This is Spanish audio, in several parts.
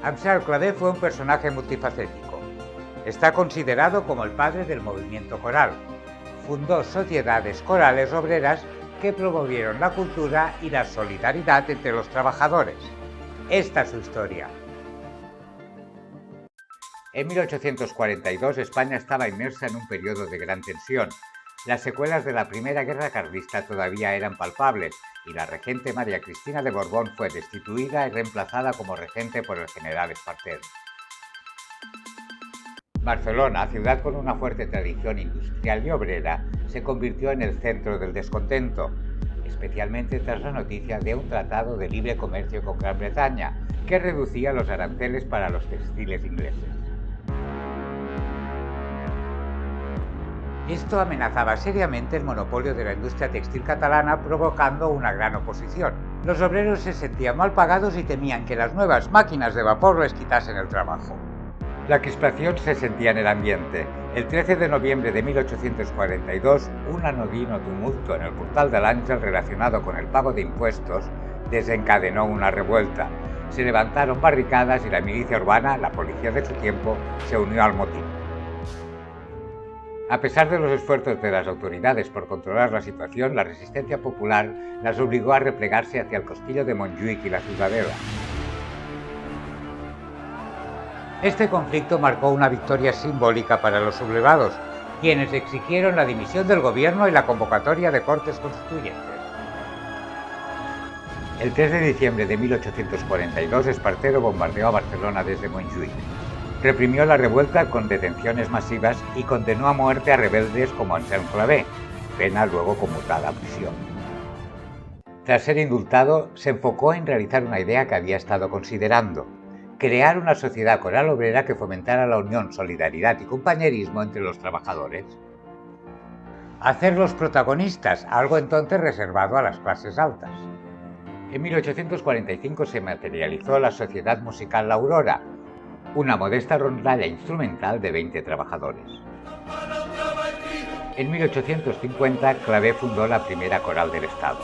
Amsar Clavé fue un personaje multifacético. Está considerado como el padre del movimiento coral. Fundó sociedades corales obreras que promovieron la cultura y la solidaridad entre los trabajadores. Esta es su historia. En 1842 España estaba inmersa en un periodo de gran tensión. Las secuelas de la Primera Guerra Carlista todavía eran palpables y la regente María Cristina de Borbón fue destituida y reemplazada como regente por el general Espartero. Barcelona, ciudad con una fuerte tradición industrial y obrera, se convirtió en el centro del descontento, especialmente tras la noticia de un tratado de libre comercio con Gran Bretaña, que reducía los aranceles para los textiles ingleses. Esto amenazaba seriamente el monopolio de la industria textil catalana, provocando una gran oposición. Los obreros se sentían mal pagados y temían que las nuevas máquinas de vapor les quitasen el trabajo. La crispación se sentía en el ambiente. El 13 de noviembre de 1842, un anodino tumulto en el Portal del Ángel relacionado con el pago de impuestos desencadenó una revuelta. Se levantaron barricadas y la milicia urbana, la policía de su tiempo, se unió al motín. A pesar de los esfuerzos de las autoridades por controlar la situación, la resistencia popular las obligó a replegarse hacia el castillo de Montjuïc y la Ciudadela. Este conflicto marcó una victoria simbólica para los sublevados, quienes exigieron la dimisión del gobierno y la convocatoria de cortes constituyentes. El 3 de diciembre de 1842, Espartero bombardeó a Barcelona desde Montjuïc. Reprimió la revuelta con detenciones masivas y condenó a muerte a rebeldes como Anselm Clavé, pena luego conmutada a prisión. Tras ser indultado, se enfocó en realizar una idea que había estado considerando: crear una sociedad coral obrera que fomentara la unión, solidaridad y compañerismo entre los trabajadores. Hacerlos protagonistas, algo entonces reservado a las clases altas. En 1845 se materializó la Sociedad Musical La Aurora, una modesta rondalla instrumental de 20 trabajadores. En 1850, Clavé fundó la primera coral del Estado.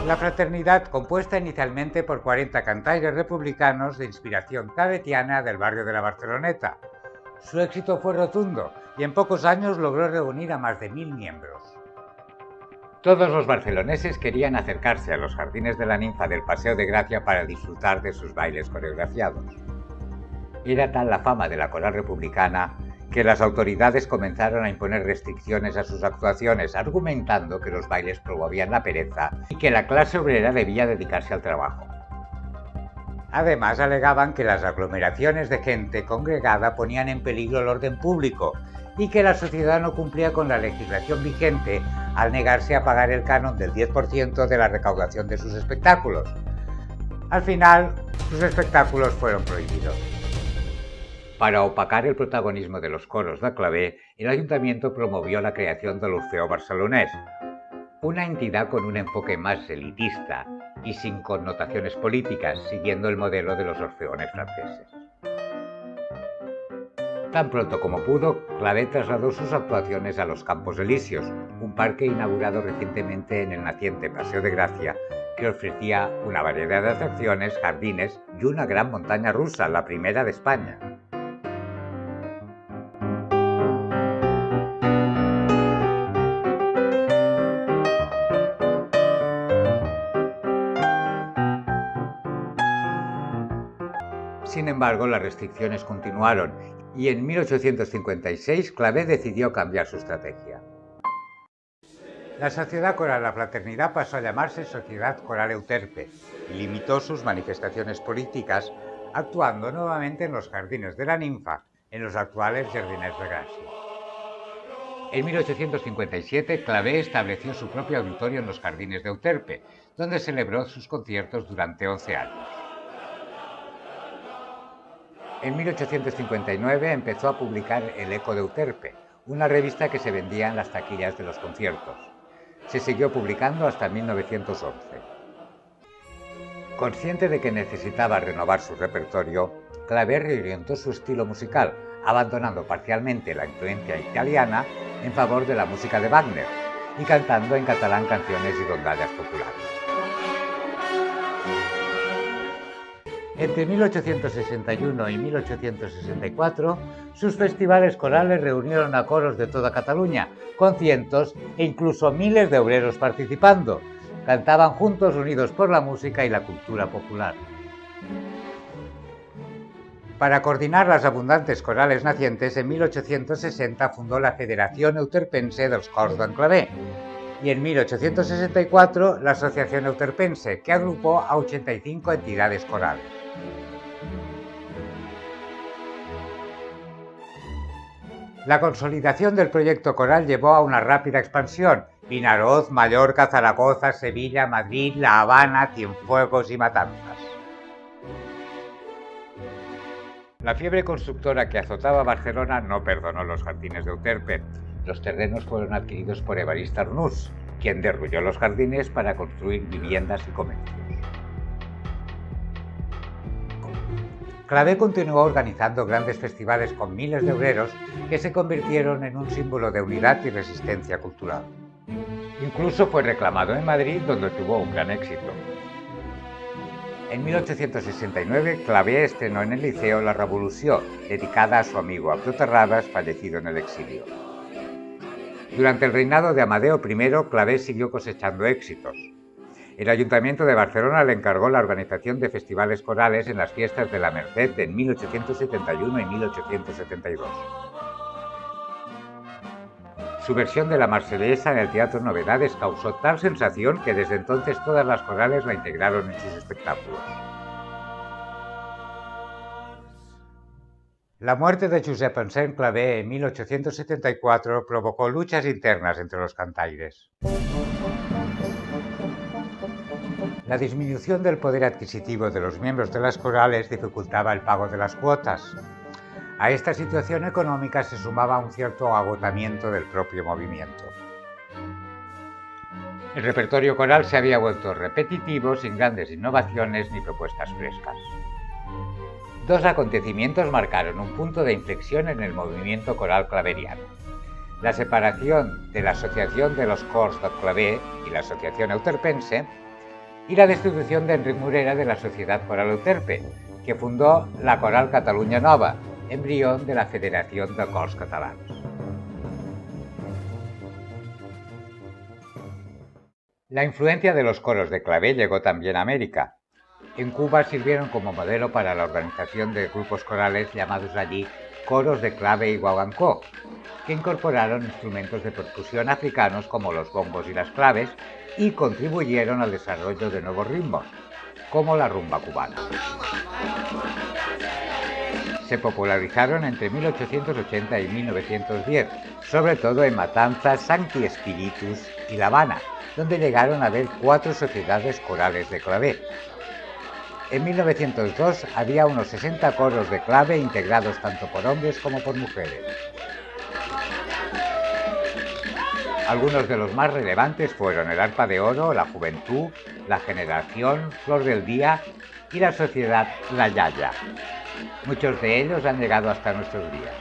La fraternidad, compuesta inicialmente por 40 cantaires republicanos de inspiración claretiana del barrio de la Barceloneta. Su éxito fue rotundo y en pocos años logró reunir a más de 1000 miembros. Todos los barceloneses querían acercarse a los jardines de la ninfa del Paseo de Gracia para disfrutar de sus bailes coreografiados. Era tal la fama de la coral republicana que las autoridades comenzaron a imponer restricciones a sus actuaciones, argumentando que los bailes promovían la pereza y que la clase obrera debía dedicarse al trabajo. Además, alegaban que las aglomeraciones de gente congregada ponían en peligro el orden público y que la sociedad no cumplía con la legislación vigente al negarse a pagar el canon del 10% de la recaudación de sus espectáculos. Al final, sus espectáculos fueron prohibidos. Para opacar el protagonismo de los coros de Clavé, el ayuntamiento promovió la creación del Orfeó Barcelonés, una entidad con un enfoque más elitista y sin connotaciones políticas, siguiendo el modelo de los orfeones franceses. Tan pronto como pudo, Clavé trasladó sus actuaciones a los Campos Elíseos, un parque inaugurado recientemente en el naciente Paseo de Gracia, que ofrecía una variedad de atracciones, jardines y una gran montaña rusa, la primera de España. Sin embargo, las restricciones continuaron y en 1856 Clavé decidió cambiar su estrategia. La Sociedad Coral La Fraternidad pasó a llamarse Sociedad Coral Euterpe y limitó sus manifestaciones políticas, actuando nuevamente en los Jardines de la Ninfa, en los actuales Jardines de Gracia. En 1857, Clavé estableció su propio auditorio en los Jardines de Euterpe, donde celebró sus conciertos durante 11 años. En 1859 empezó a publicar El Eco de Euterpe, una revista que se vendía en las taquillas de los conciertos. Se siguió publicando hasta 1911. Consciente de que necesitaba renovar su repertorio, Clavé reorientó su estilo musical, abandonando parcialmente la influencia italiana en favor de la música de Wagner y cantando en catalán canciones y rondallas populares. Entre 1861 y 1864, sus festivales corales reunieron a coros de toda Cataluña, con cientos e incluso miles de obreros participando. Cantaban juntos, unidos por la música y la cultura popular. Para coordinar las abundantes corales nacientes, en 1860 fundó la Federación Euterpense dels Cors d'en Clavé y en 1864 la Asociación Euterpense, que agrupó a 85 entidades corales. La consolidación del proyecto coral llevó a una rápida expansión: Vinaroz, Mallorca, Zaragoza, Sevilla, Madrid, La Habana, Cienfuegos y Matanzas. La fiebre constructora que azotaba Barcelona no perdonó los jardines de Euterpe. Los terrenos fueron adquiridos por Evarist Arnús, quien derrulló los jardines para construir viviendas y comercios. Clavé continuó organizando grandes festivales con miles de obreros que se convirtieron en un símbolo de unidad y resistencia cultural. Incluso fue reclamado en Madrid, donde tuvo un gran éxito. En 1869, Clavé estrenó en el Liceo La Revolució, dedicada a su amigo Abdó Terradas, fallecido en el exilio. Durante el reinado de Amadeo I, Clavé siguió cosechando éxitos. El Ayuntamiento de Barcelona le encargó la organización de festivales corales en las fiestas de la Merced en 1871 y 1872. Su versión de la Marsellesa en el Teatro Novedades causó tal sensación que desde entonces todas las corales la integraron en sus espectáculos. La muerte de Josep Anselm Clavé en 1874 provocó luchas internas entre los cantaires. La disminución del poder adquisitivo de los miembros de las corales dificultaba el pago de las cuotas. A esta situación económica se sumaba un cierto agotamiento del propio movimiento. El repertorio coral se había vuelto repetitivo, sin grandes innovaciones ni propuestas frescas. Dos acontecimientos marcaron un punto de inflexión en el movimiento coral claveriano: la separación de la Asociación de los Cors del Clavé y la Asociación Euterpense, y la destitución de Enric Morera de la Sociedad Coral Euterpe, que fundó la Coral Catalunya Nova, embrión de la Federación de Cors Catalans. La influencia de los coros de Clavé llegó también a América. En Cuba sirvieron como modelo para la organización de grupos corales llamados allí Coros de Clave y Guaguancó, que incorporaron instrumentos de percusión africanos como los bombos y las claves y contribuyeron al desarrollo de nuevos ritmos, como la rumba cubana. Se popularizaron entre 1880 y 1910, sobre todo en Matanzas, Sancti Spiritus y La Habana, donde llegaron a haber 4 sociedades corales de clavé. En 1902 había unos 60 coros de clave integrados tanto por hombres como por mujeres. Algunos de los más relevantes fueron el Arpa de Oro, la Juventud, la Generación, Flor del Día y la Sociedad La Yaya. Muchos de ellos han llegado hasta nuestros días.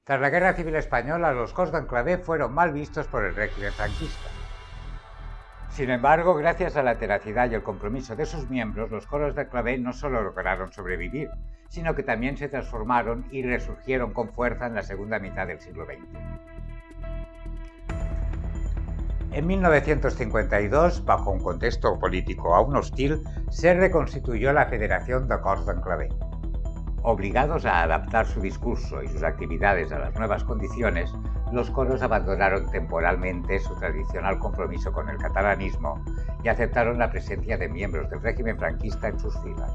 Tras la Guerra Civil Española, los cors d'en Clavé fueron mal vistos por el régimen franquista. Sin embargo, gracias a la tenacidad y el compromiso de sus miembros, los coros de Clavé no solo lograron sobrevivir, sino que también se transformaron y resurgieron con fuerza en la segunda mitad del siglo XX. En 1952, bajo un contexto político aún hostil, se reconstituyó la Federación de Cors d'en Clavé. Obligados a adaptar su discurso y sus actividades a las nuevas condiciones, los coros abandonaron temporalmente su tradicional compromiso con el catalanismo y aceptaron la presencia de miembros del régimen franquista en sus filas.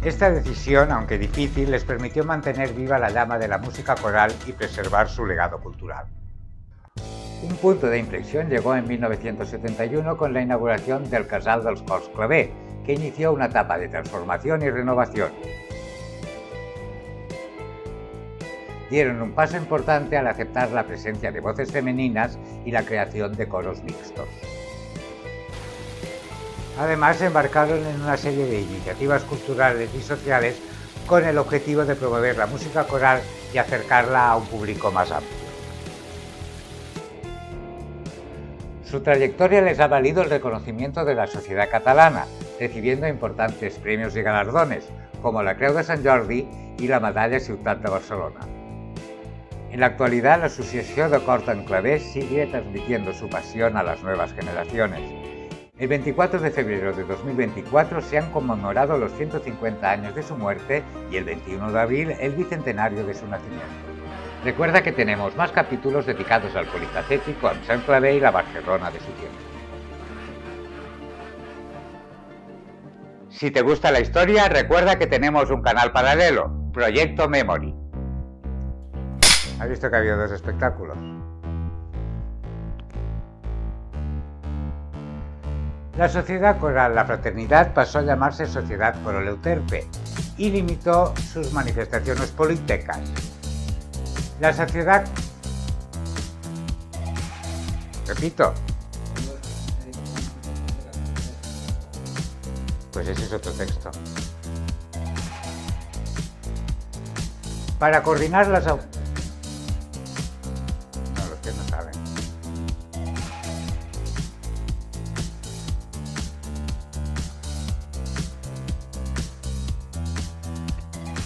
Esta decisión, aunque difícil, les permitió mantener viva la llama de la música coral y preservar su legado cultural. Un punto de inflexión llegó en 1971 con la inauguración del Casal dels Cors Clavé, que inició una etapa de transformación y renovación. Dieron un paso importante al aceptar la presencia de voces femeninas y la creación de coros mixtos. Además, se embarcaron en una serie de iniciativas culturales y sociales con el objetivo de promover la música coral y acercarla a un público más amplio. Su trayectoria les ha valido el reconocimiento de la sociedad catalana, recibiendo importantes premios y galardones, como la Creu de Sant Jordi y la Medalla Ciutat de Barcelona. En la actualidad, la Asociación de Cort en Clavé sigue transmitiendo su pasión a las nuevas generaciones. El 24 de febrero de 2024 se han conmemorado los 150 años de su muerte y el 21 de abril el bicentenario de su nacimiento. Recuerda que tenemos más capítulos dedicados al polifacético amb Sant Clavé y la Barcelona de su tiempo. Si te gusta la historia, recuerda que tenemos un canal paralelo, Proyecto Memory. ¿Has visto que ha habido dos espectáculos? La Sociedad Coral La Fraternidad pasó a llamarse Sociedad Coral Euterpe y limitó sus manifestaciones políticas. La sociedad... Repito. Pues ese es otro texto. Para coordinar las... No, los que no saben.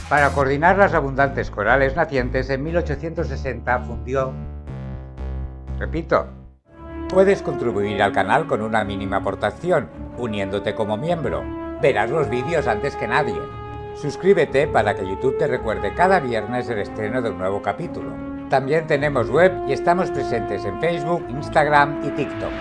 Para coordinar las abundantes corales nacientes, en 1860 fundió... Repito. Puedes contribuir al canal con una mínima aportación, uniéndote como miembro. Verás los vídeos antes que nadie. Suscríbete para que YouTube te recuerde cada viernes el estreno de un nuevo capítulo. También tenemos web y estamos presentes en Facebook, Instagram y TikTok.